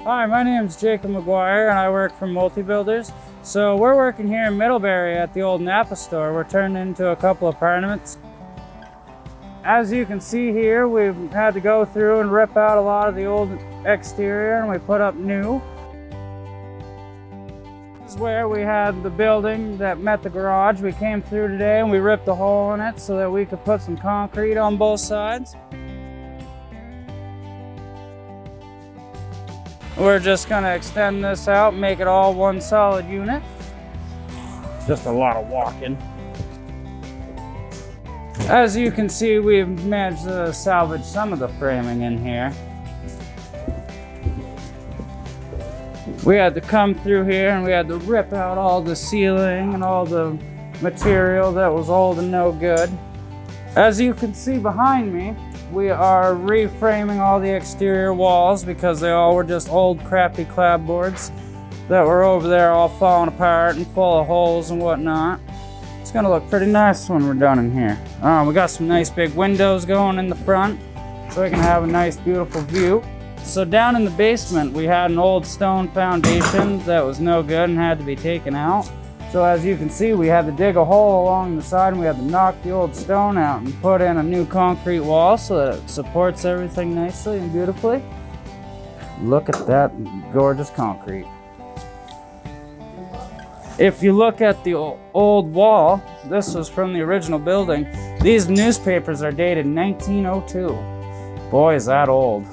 Hi, my name is Jacob McGuire and I work for Multi Builders. So we're working here in Middlebury at the old NAPA store. We're turning into a couple apartments. As you can see here, we've had to go through and rip out a lot of the old exterior and we put up new. This is where we had the building that met the garage. We came through today and we ripped a hole in it so that we could put some concrete on both sides. We're just going to extend this out, make it all one solid unit. Just a lot of walking. As you can see, we've managed to salvage some of the framing in here. We had to come through here and we had to rip out all the ceiling and all the material that was old and no good. As you can see behind me, we are reframing all the exterior walls because they all were just old crappy clapboards that were over there all falling apart and full of holes and whatnot. It's gonna look pretty nice when we're done in here. We got some nice big windows going in the front so we can have a nice beautiful view. So down in the basement we had an old stone foundation that was no good and had to be taken out. So as you can see, we had to dig a hole along the side and we had to knock the old stone out and put in a new concrete wall so that it supports everything nicely and beautifully. Look at that gorgeous concrete. If you look at the old wall, this was from the original building. These newspapers are dated 1902. Boy, is that old.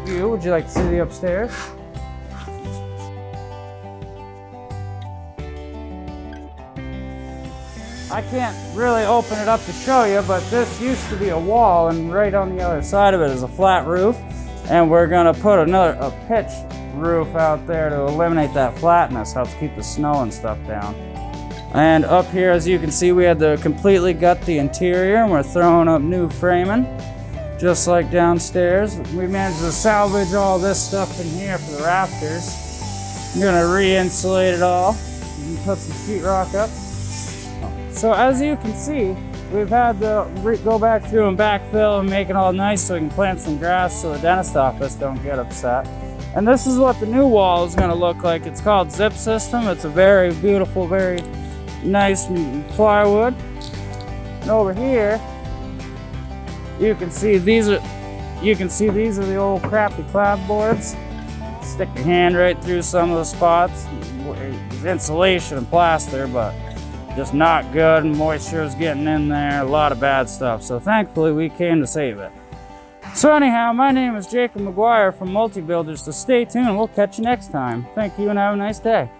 Would you like to see the upstairs? I can't really open it up to show you, but this used to be a wall and right on the other side of it is a flat roof. And we're gonna put a pitch roof out there to eliminate that flatness, helps keep the snow and stuff down. And up here, as you can see, we had to completely gut the interior and we're throwing up new framing, just like downstairs. We managed to salvage all this stuff in here for the rafters. I'm gonna re-insulate it all and put some sheetrock up. So as you can see, we've had to go back through and backfill and make it all nice so we can plant some grass so the dentist office don't get upset. And this is what the new wall is going to look like. It's called Zip System. It's a very beautiful, very nice plywood. And over here, you can see these are the old crappy clapboards. Stick your hand right through some of the spots. It's insulation and plaster, but just not good, and moisture is getting in there, a lot of bad stuff. So thankfully we came to save it. So anyhow, my name is Jacob McGuire from Multi Builders, so stay tuned, we'll catch you next time. Thank you and have a nice day.